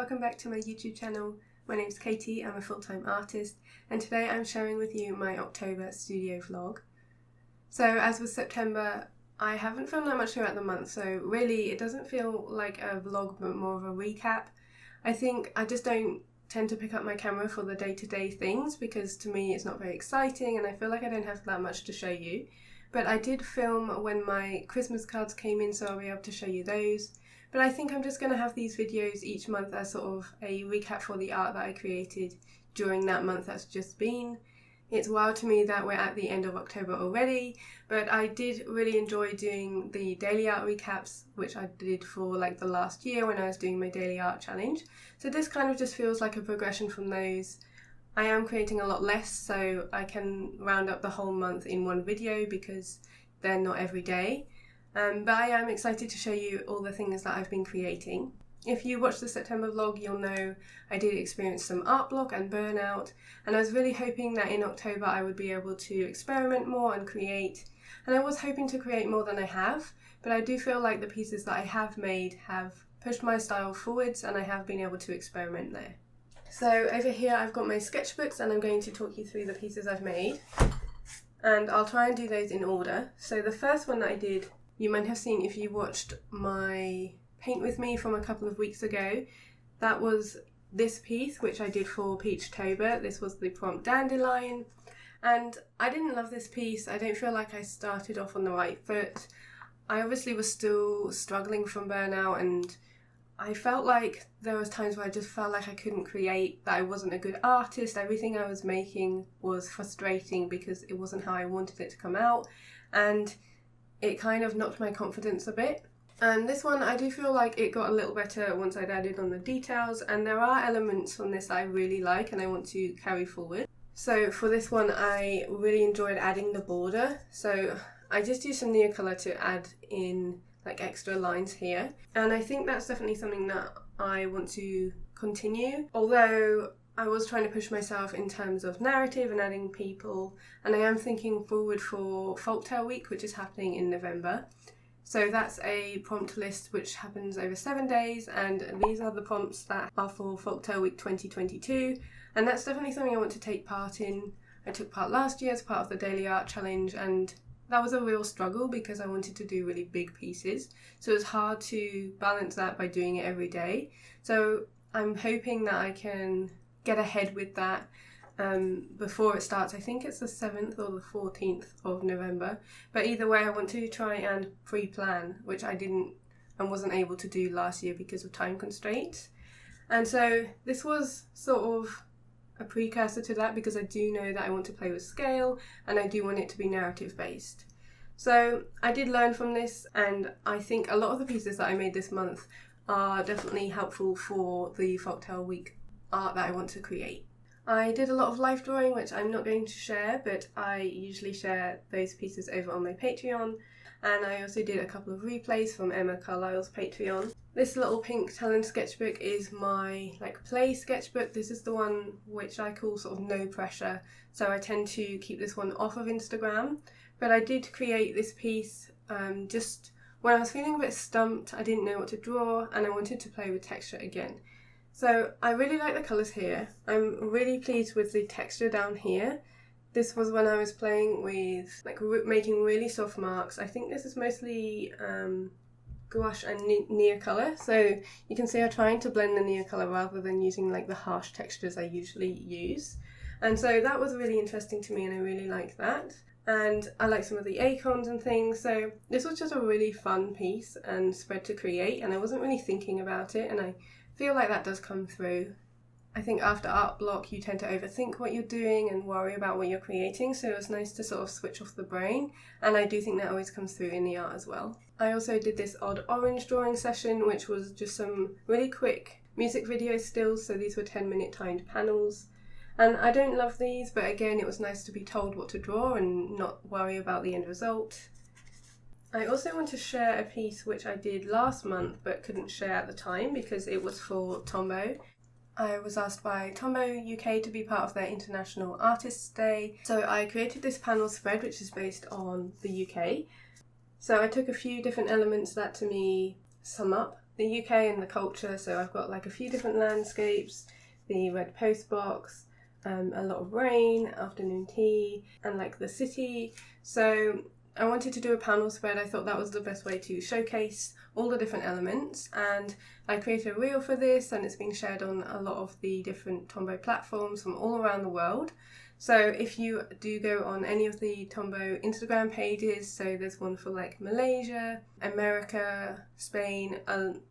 welcome back to my YouTube channel. My name's Katie, I'm a full-time artist, and today I'm sharing with you my October studio vlog. So as with September, I haven't filmed that much throughout the month, so really it doesn't feel like a vlog but more of a recap. I think I just don't tend to pick up my camera for the day-to-day things because to me it's not very exciting and I feel like I don't have that much to show you. But I did film when my Christmas cards came in, so I'll be able to show you those. But I think I'm just going to have these videos each month as sort of a recap for the art that I created during that month that's just been. It's wild to me that we're at the end of October already, but I did really enjoy doing the daily art recaps, which I did for like the last year when I was doing my daily art challenge. So this kind of just feels like a progression from those. I am creating a lot less, so I can round up the whole month in one video because they're not every day. But I am excited to show you all the things that I've been creating. If you watch the September vlog, you'll know I did experience some art block and burnout, and I was really hoping that in October I would be able to experiment more and create. And I was hoping to create more than I have, but I do feel like the pieces that I have made have pushed my style forwards and I have been able to experiment there. So over here I've got my sketchbooks and I'm going to talk you through the pieces I've made. And I'll try and do those in order. So the first one that I did, you might have seen if you watched my paint with me from a couple of weeks ago. That was this piece which I did for Peachtober. This was the prompt Dandelion. And I didn't love this piece. I don't feel like I started off on the right foot. I obviously was still struggling from burnout and I felt like there was times where I just felt like I couldn't create, that I wasn't a good artist. Everything I was making was frustrating because it wasn't how I wanted it to come out, and it kind of knocked my confidence a bit. And this one, I do feel like it got a little better once I'd added on the details, and there are elements from this that I really like and I want to carry forward. So for this one, I really enjoyed adding the border. So I just used some Neocolor to add in like extra lines here, and I think that's definitely something that I want to continue, although I was trying to push myself in terms of narrative and adding people, and I am thinking forward for Folktale week, which is happening in November. So that's a prompt list which happens over 7 days, and these are the prompts that are for Folktale week 2022, and that's definitely something I want to take part in. I took part last year as part of the daily art challenge, and that was a real struggle because I wanted to do really big pieces, so it's hard to balance that by doing it every day. So I'm hoping that I can get ahead with that before it starts. I think it's the 7th or the 14th of November, but either way I want to try and pre-plan, which I didn't and wasn't able to do last year because of time constraints. And so this was sort of a precursor to that because I do know that I want to play with scale and I do want it to be narrative based. So I did learn from this, and I think a lot of the pieces that I made this month are definitely helpful for the Folktale week art that I want to create. I did a lot of life drawing which I'm not going to share, but I usually share those pieces over on my Patreon, and I also did a couple of replays from Emma Carlisle's Patreon. This little pink talent sketchbook is my play sketchbook. This is the one which I call sort of no pressure, so I tend to keep this one off of Instagram. But I did create this piece just when I was feeling a bit stumped. I didn't know what to draw and I wanted to play with texture again. So I really like the colours here. I'm really pleased with the texture down here. This was when I was playing with making really soft marks. I think this is mostly gouache and Neocolor, so you can see I'm trying to blend the Neocolor rather than using the harsh textures I usually use. And so that was really interesting to me and I really like that. And I like some of the acorns and things, so this was just a really fun piece and spread to create, and I wasn't really thinking about it, and I feel like that does come through. I think after art block you tend to overthink what you're doing and worry about what you're creating, so it was nice to sort of switch off the brain, and I do think that always comes through in the art as well. I also did this odd orange drawing session, which was just some really quick music video stills, so these were 10-minute timed panels. And I don't love these, but again it was nice to be told what to draw and not worry about the end result. I also want to share a piece which I did last month but couldn't share at the time because it was for Tombow. I was asked by Tombow UK to be part of their International Artists Day, so I created this panel spread which is based on the UK. So I took a few different elements that to me sum up the UK and the culture. So I've got like a few different landscapes, the red post box, a lot of rain, afternoon tea, and like the city. So I wanted to do a panel spread. I thought that was the best way to showcase all the different elements, and I created a reel for this, and it's been shared on a lot of the different Tombow platforms from all around the world. So if you do go on any of the Tombow Instagram pages, so there's one for like Malaysia, America, Spain,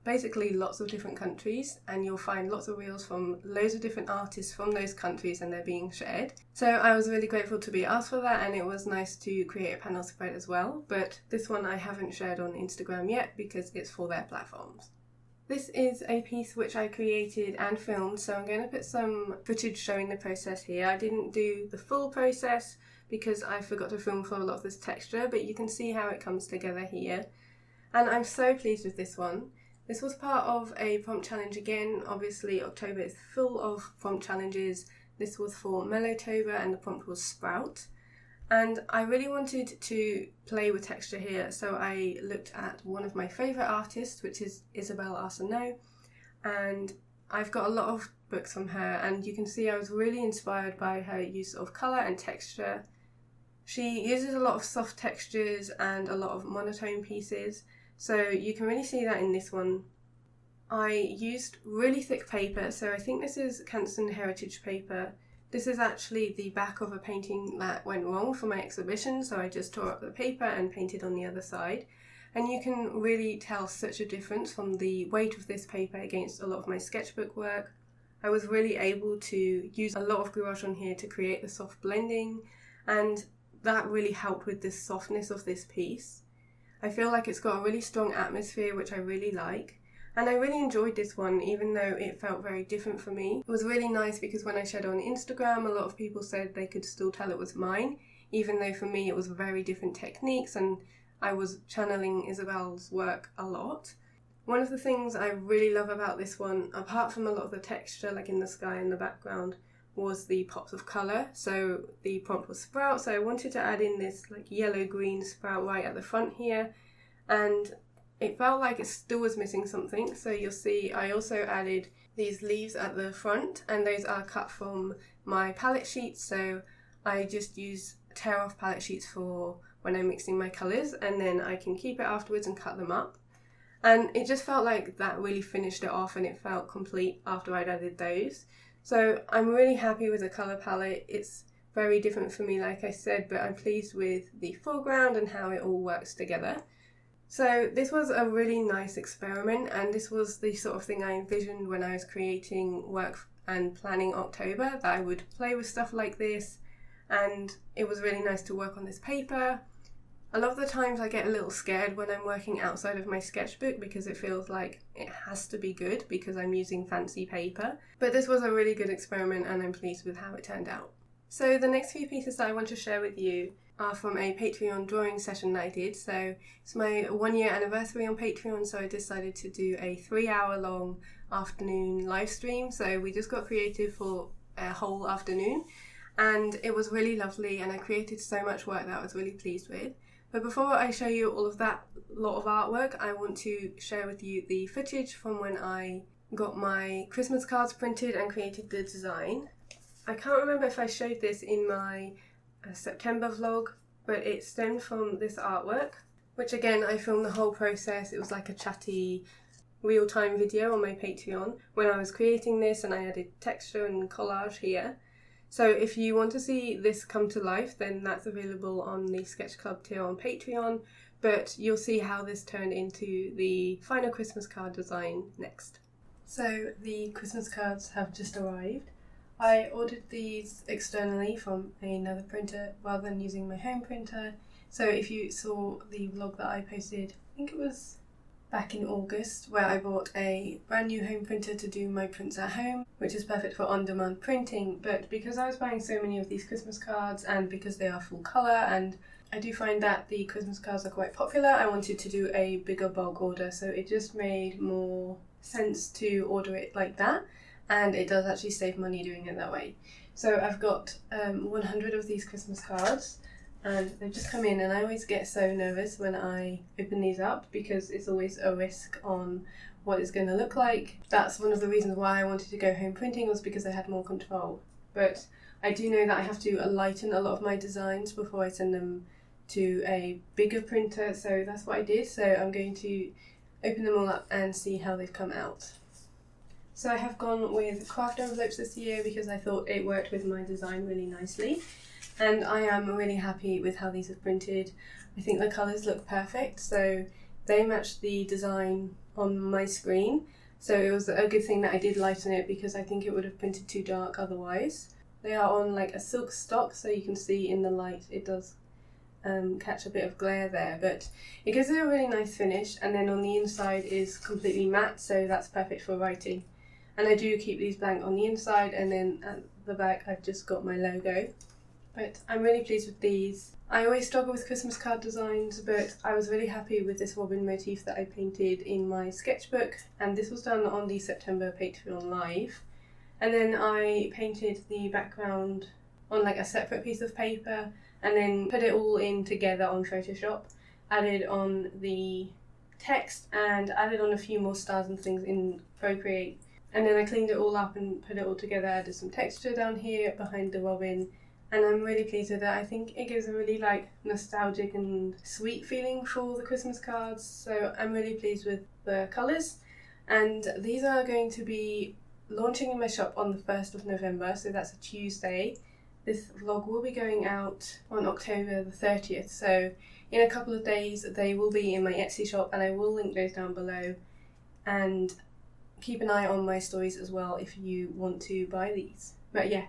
basically lots of different countries, and you'll find lots of reels from loads of different artists from those countries, and they're being shared. So I was really grateful to be asked for that, and it was nice to create a panel spread as well, but this one I haven't shared on Instagram yet because it's for their platforms. This is a piece which I created and filmed, so I'm going to put some footage showing the process here. I didn't do the full process because I forgot to film for a lot of this texture, but you can see how it comes together here. And I'm so pleased with this one. This was part of a prompt challenge again. Obviously October is full of prompt challenges. This was for Mellowtober and the prompt was Sprout. And I really wanted to play with texture here, so I looked at one of my favourite artists, which is Isabelle Arsenault, and I've got a lot of books from her, and you can see I was really inspired by her use of colour and texture. She uses a lot of soft textures and a lot of monotone pieces, so you can really see that in this one. I used really thick paper, so I think this is Canson Heritage paper. This is actually the back of a painting that went wrong for my exhibition, so I just tore up the paper and painted on the other side. And you can really tell such a difference from the weight of this paper against a lot of my sketchbook work. I was really able to use a lot of gouache on here to create the soft blending, and that really helped with the softness of this piece. I feel like it's got a really strong atmosphere, which I really like. And I really enjoyed this one, even though it felt very different for me. It was really nice because when I shared it on Instagram, a lot of people said they could still tell it was mine, even though for me it was very different techniques and I was channeling Isabelle's work a lot. One of the things I really love about this one, apart from a lot of the texture like in the sky in the background, was the pops of colour. So the prompt was Sprout, so I wanted to add in this like yellow-green sprout right at the front here, and it felt like it still was missing something, so you'll see I also added these leaves at the front, and those are cut from my palette sheets, so I just use tear off palette sheets for when I'm mixing my colours, and then I can keep it afterwards and cut them up. And it just felt like that really finished it off, and it felt complete after I'd added those. So I'm really happy with the colour palette. It's very different for me, like I said, but I'm pleased with the foreground and how it all works together. So this was a really nice experiment, and this was the sort of thing I envisioned when I was creating work and planning October, that I would play with stuff like this, and it was really nice to work on this paper. A lot of the times I get a little scared when I'm working outside of my sketchbook because it feels like it has to be good because I'm using fancy paper, but this was a really good experiment and I'm pleased with how it turned out. So the next few pieces that I want to share with you are from a Patreon drawing session that I did. So it's my 1 year anniversary on Patreon, so I decided to do a 3-hour long afternoon live stream. So we just got creative for a whole afternoon, and it was really lovely, and I created so much work that I was really pleased with. But before I show you all of that lot of artwork, I want to share with you the footage from when I got my Christmas cards printed and created the design. I can't remember if I showed this in my September vlog, but it stemmed from this artwork, which again I filmed the whole process. It was like a chatty real-time video on my Patreon when I was creating this, and I added texture and collage here. So if you want to see this come to life, then that's available on the Sketch Club tier on Patreon, but you'll see how this turned into the final Christmas card design next. So the Christmas cards have just arrived. I ordered these externally from another printer rather than using my home printer. So if you saw the vlog that I posted, I think it was back in August, where I bought a brand new home printer to do my prints at home, which is perfect for on-demand printing. But because I was buying so many of these Christmas cards, and because they are full colour, and I do find that the Christmas cards are quite popular, I wanted to do a bigger bulk order, so it just made more sense to order it like that. And it does actually save money doing it that way. So I've got 100 of these Christmas cards, and they've just come in, and I always get so nervous when I open these up because it's always a risk on what it's going to look like. That's one of the reasons why I wanted to go home printing, was because I had more control. But I do know that I have to lighten a lot of my designs before I send them to a bigger printer, so that's what I did. So I'm going to open them all up and see how they've come out. So I have gone with craft envelopes this year because I thought it worked with my design really nicely, and I am really happy with how these have printed. I think the colours look perfect, so they match the design on my screen, so it was a good thing that I did lighten it because I think it would have printed too dark otherwise. They are on like a silk stock, so you can see in the light it does catch a bit of glare there, but it gives it a really nice finish, and then on the inside is completely matte, so that's perfect for writing. And I do keep these blank on the inside, and then at the back I've just got my logo. But I'm really pleased with these. I always struggle with Christmas card designs, but I was really happy with this robin motif that I painted in my sketchbook, and this was done on the September Patreon Live. And then I painted the background on like a separate piece of paper, and then put it all in together on Photoshop, added on the text and added on a few more stars and things in Procreate. And then I cleaned it all up and put it all together, added some texture down here behind the robin, and I'm really pleased with it. I think it gives a really like nostalgic and sweet feeling for the Christmas cards, so I'm really pleased with the colours. And these are going to be launching in my shop on the 1st of November, so that's a Tuesday. This vlog will be going out on October the 30th, so in a couple of days they will be in my Etsy shop, and I will link those down below. And keep an eye on my stories as well if you want to buy these. But yeah,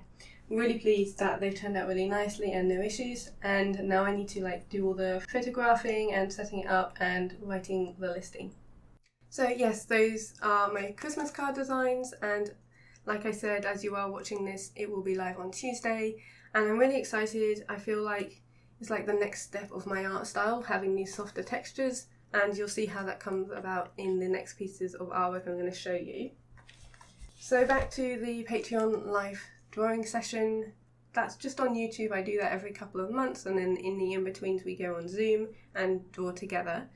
I'm really pleased that they've turned out really nicely and no issues, and now I need to like do all the photographing and setting it up and writing the listing. So yes, those are my Christmas card designs, and like I said, as you are watching this, it will be live on Tuesday, and I'm really excited. I feel like it's like the next step of my art style, having these softer textures, and you'll see how that comes about in the next pieces of artwork I'm going to show you. So back to the Patreon live drawing session. That's just on YouTube. I do that every couple of months, and then in the in-betweens we go on Zoom and draw together.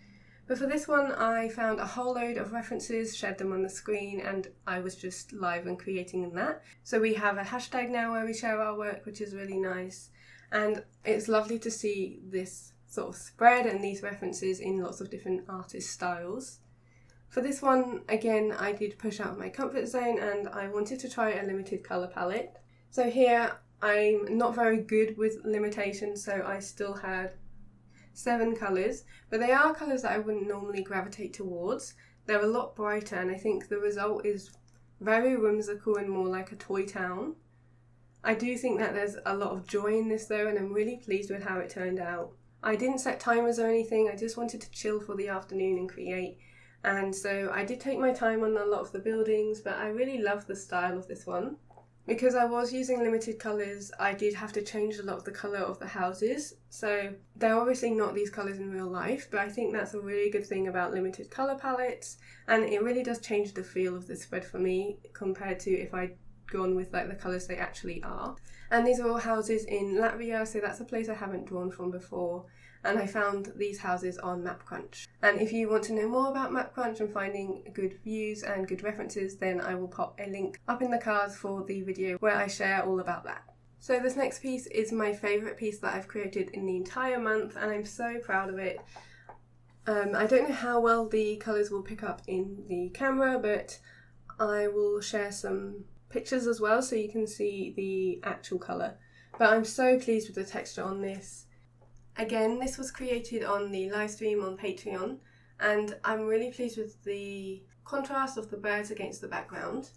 But for this one I found a whole load of references, shared them on the screen, and I was just live and creating in that. So we have a hashtag now where we share our work, which is really nice, and it's lovely to see this sort of spread and these references in lots of different artist styles. For this one, again, I did push out of my comfort zone, and I wanted to try a limited colour palette. So here I'm not very good with limitations, so I still had 7 colours, but they are colours that I wouldn't normally gravitate towards. They're a lot brighter, and I think the result is very whimsical and more like a toy town. I do think that there's a lot of joy in this though, and I'm really pleased with how it turned out. I didn't set timers or anything, I just wanted to chill for the afternoon and create, and so I did take my time on a lot of the buildings, but I really love the style of this one. Because I was using limited colours, I did have to change a lot of the colour of the houses, so they're obviously not these colours in real life, but I think that's a really good thing about limited colour palettes, and it really does change the feel of the spread for me compared to if I'd gone with like the colours they actually are. And these are all houses in Latvia, so that's a place I haven't drawn from before, and I found these houses on Mapcrunch. And if you want to know more about Mapcrunch and finding good views and good references, then I will pop a link up in the cards for the video where I share all about that. So this next piece is my favourite piece that I've created in the entire month, and I'm so proud of it. I don't know how well the colours will pick up in the camera, but I will share some pictures as well so you can see the actual colour. But I'm so pleased with the texture on this. Again, this was created on the live stream on Patreon, and I'm really pleased with the contrast of the birds against the background.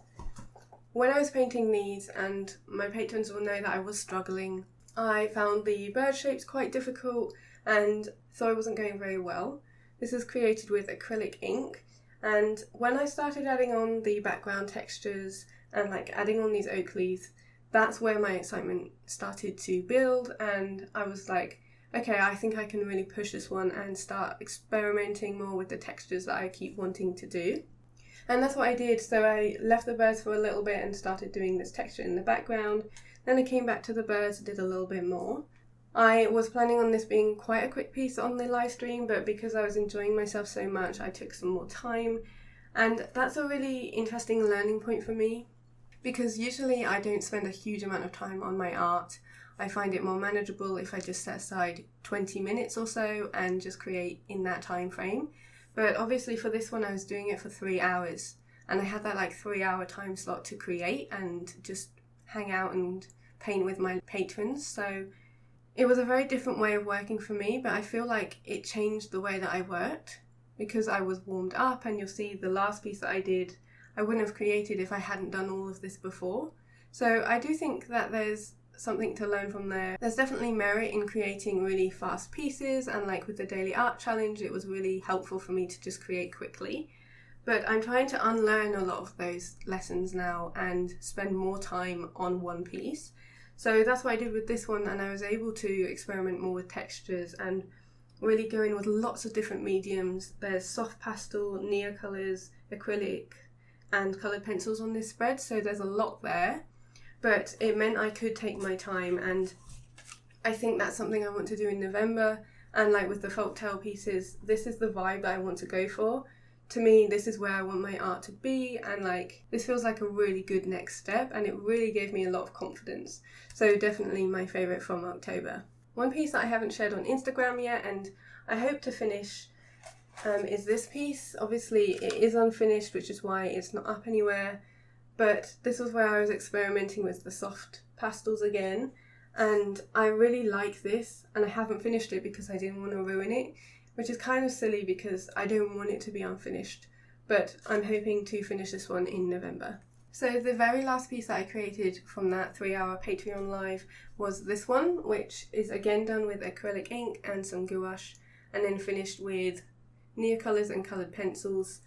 When I was painting these, and my patrons will know that I was struggling, I found the bird shapes quite difficult, and so I wasn't going very well. This is created with acrylic ink, and when I started adding on the background textures and like adding on these oak leaves, that's where my excitement started to build, and I was like, okay, I think I can really push this one and start experimenting more with the textures that I keep wanting to do. And that's what I did. So I left the birds for a little bit and started doing this texture in the background. Then I came back to the birds and did a little bit more. I was planning on this being quite a quick piece on the live stream, but because I was enjoying myself so much, I took some more time. And that's a really interesting learning point for me, because usually I don't spend a huge amount of time on my art. I find it more manageable if I just set aside 20 minutes or so and just create in that time frame. But obviously for this one I was doing it for 3 hours, and I had that like 3-hour time slot to create and just hang out and paint with my patrons. So it was a very different way of working for me, but I feel like it changed the way that I worked because I was warmed up, and you'll see the last piece that I did, I wouldn't have created if I hadn't done all of this before. So I do think that there's something to learn from there. There's definitely merit in creating really fast pieces, and like with the daily art challenge, it was really helpful for me to just create quickly. But I'm trying to unlearn a lot of those lessons now and spend more time on one piece. So that's what I did with this one, and I was able to experiment more with textures and really go in with lots of different mediums. There's soft pastel, neocolours, acrylic and coloured pencils on this spread, so there's a lot there. But it meant I could take my time, and I think that's something I want to do in November. And like with the Folktale pieces, this is the vibe that I want to go for. To me, this is where I want my art to be, and like this feels like a really good next step, and it really gave me a lot of confidence. So definitely my favourite from October. One piece that I haven't shared on Instagram yet, and I hope to finish, is this piece. Obviously it is unfinished, which is why it's not up anywhere, but this was where I was experimenting with the soft pastels again, and I really like this, and I haven't finished it because I didn't want to ruin it, which is kind of silly because I don't want it to be unfinished, but I'm hoping to finish this one in November. So the very last piece that I created from that 3-hour Patreon live was this one, which is again done with acrylic ink and some gouache, and then finished with neocolours and coloured pencils.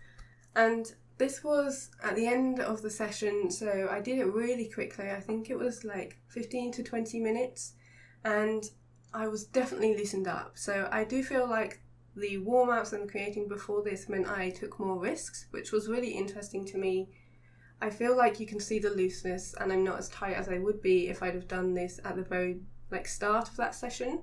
And this was at the end of the session, so I did it really quickly. I think it was like 15 to 20 minutes, and I was definitely loosened up. So I do feel like the warm-ups and creating before this meant I took more risks, which was really interesting to me. I feel like you can see the looseness, and I'm not as tight as I would be if I'd have done this at the very start of that session.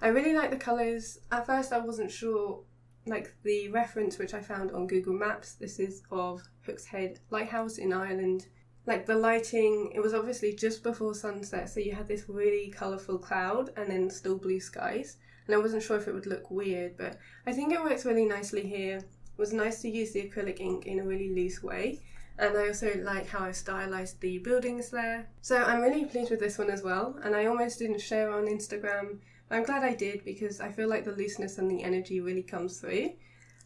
I really like the colours. At first I wasn't sure, like the reference which I found on Google Maps, this is of Hook's Head Lighthouse in Ireland. Like the lighting, it was obviously just before sunset, so you had this really colourful cloud and then still blue skies. And I wasn't sure if it would look weird, but I think it works really nicely here. It was nice to use the acrylic ink in a really loose way, and I also like how I stylised the buildings there. So I'm really pleased with this one as well, and I almost didn't share on Instagram, but I'm glad I did because I feel like the looseness and the energy really comes through.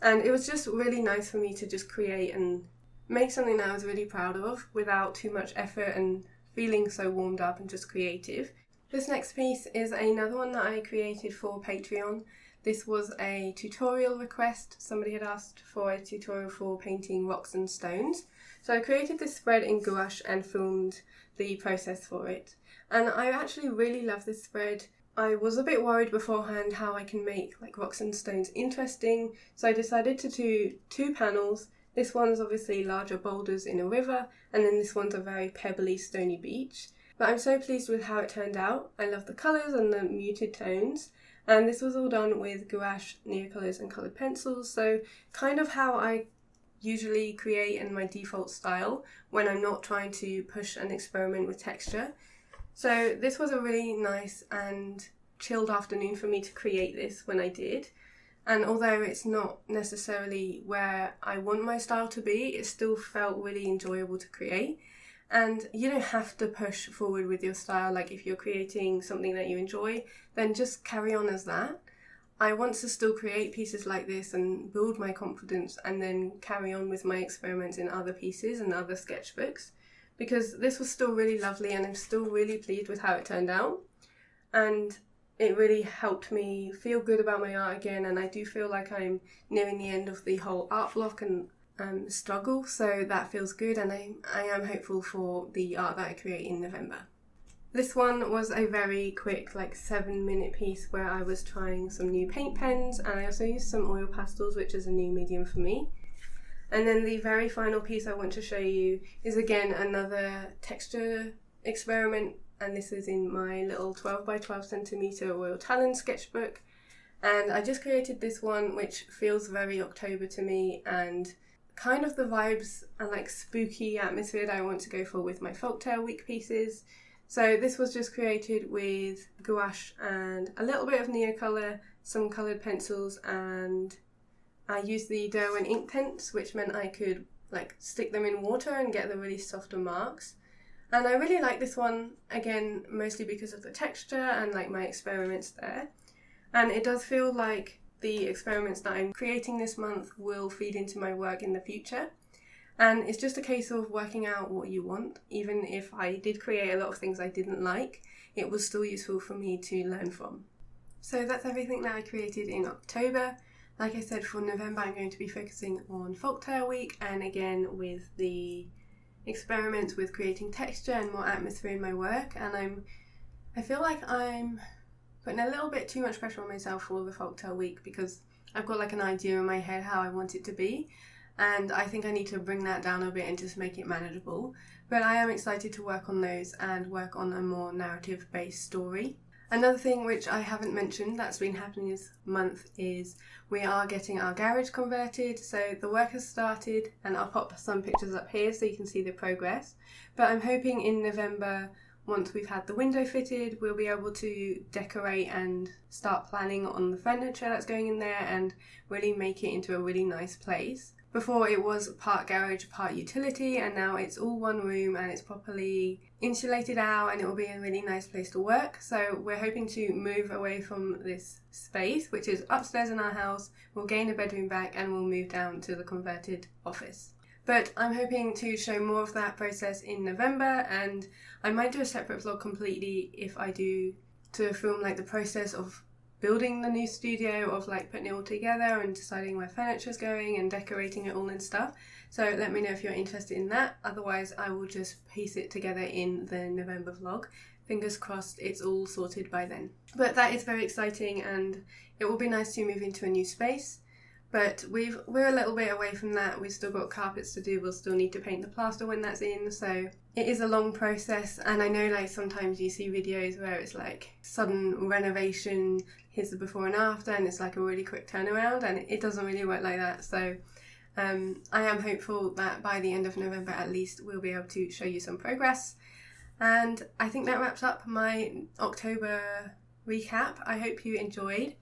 And it was just really nice for me to just create and make something that I was really proud of without too much effort and feeling so warmed up and just creative. This next piece is another one that I created for Patreon. This was a tutorial request. Somebody had asked for a tutorial for painting rocks and stones. So I created this spread in gouache and filmed the process for it. And I actually really love this spread. I was a bit worried beforehand how I can make rocks and stones interesting, so I decided to do 2 panels. This one's obviously larger boulders in a river, and then this one's a very pebbly, stony beach. But I'm so pleased with how it turned out. I love the colours and the muted tones, and this was all done with gouache, neocolours and coloured pencils, so kind of how I usually create in my default style when I'm not trying to push and experiment with texture. So this was a really nice and chilled afternoon for me to create this when I did. And although it's not necessarily where I want my style to be, it still felt really enjoyable to create. And you don't have to push forward with your style. Like if you're creating something that you enjoy, then just carry on as that. I want to still create pieces like this and build my confidence and then carry on with my experiments in other pieces and other sketchbooks, because this was still really lovely and I'm still really pleased with how it turned out. And it really helped me feel good about my art again, and I do feel like I'm nearing the end of the whole art block and struggle, so that feels good, and I am hopeful for the art that I create in November. This one was a very quick 7-minute piece where I was trying some new paint pens, and I also used some oil pastels, which is a new medium for me. And then the very final piece I want to show you is again another texture experiment and this is in my little 12 by 12 centimetre Royal Talon sketchbook. And I just created this one which feels very October to me, and kind of the vibes and like spooky atmosphere that I want to go for with my Folktale week pieces. So this was just created with gouache and a little bit of Neocolor, some coloured pencils, and I used the Derwent ink tints, which meant I could like stick them in water and get the really softer marks. And I really like this one, again, mostly because of the texture and like my experiments there. And it does feel like the experiments that I'm creating this month will feed into my work in the future. And it's just a case of working out what you want. Even if I did create a lot of things I didn't like, it was still useful for me to learn from. So that's everything that I created in October. Like I said, for November I'm going to be focusing on Folktale Week, and again with the experiments with creating texture and more atmosphere in my work. And I feel like I'm putting a little bit too much pressure on myself for the Folktale Week, because I've got like an idea in my head how I want it to be, and I think I need to bring that down a bit and just make it manageable. But I am excited to work on those and work on a more narrative based story. Another thing which I haven't mentioned that's been happening this month is we are getting our garage converted. So the work has started, and I'll pop some pictures up here so you can see the progress. But I'm hoping in November, once we've had the window fitted, we'll be able to decorate and start planning on the furniture that's going in there and really make it into a really nice place. Before it was part garage, part utility, and now it's all one room and it's properly insulated out, and it will be a really nice place to work. So we're hoping to move away from this space, which is upstairs in our house. We'll gain a bedroom back and we'll move down to the converted office. But I'm hoping to show more of that process in November, and I might do a separate vlog completely if I do, to film like the process of building the new studio, of like putting it all together and deciding where furniture's going and decorating it all and stuff. So let me know if you're interested in that. Otherwise I will just piece it together in the November vlog. Fingers crossed it's all sorted by then. But that is very exciting, and it will be nice to move into a new space. But we're a little bit away from that. We've still got carpets to do, we'll still need to paint the plaster when that's in, so it is a long process. And I know like sometimes you see videos where it's like sudden renovation, here's the before and after, and it's like a really quick turnaround, and it doesn't really work like that. So I am hopeful that by the end of November at least we'll be able to show you some progress. And I think that wraps up my October recap. I hope you enjoyed.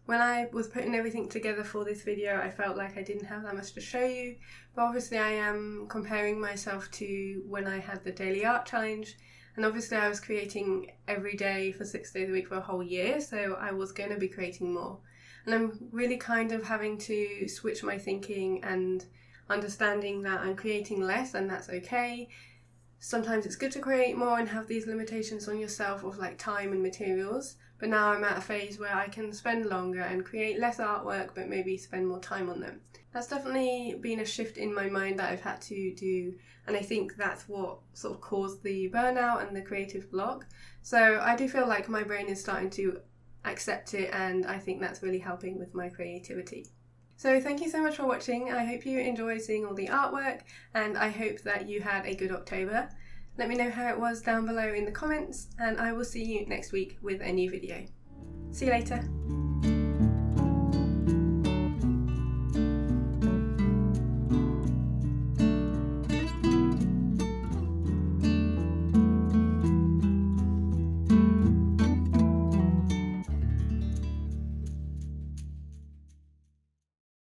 When I was putting everything together for this video, I felt like I didn't have that much to show you, but obviously I am comparing myself to when I had the daily art challenge, and obviously I was creating every day for 6 days a week for a whole year, so I was going to be creating more. And I'm really kind of having to switch my thinking and understanding that I'm creating less, and that's okay. Sometimes it's good to create more and have these limitations on yourself of like time and materials, but now I'm at a phase where I can spend longer and create less artwork but maybe spend more time on them. That's definitely been a shift in my mind that I've had to do, and I think that's what sort of caused the burnout and the creative block. So I do feel like my brain is starting to accept it, and I think that's really helping with my creativity. So thank you so much for watching. I hope you enjoyed seeing all the artwork, and I hope that you had a good October. Let me know how it was down below in the comments, and I will see you next week with a new video. See you later.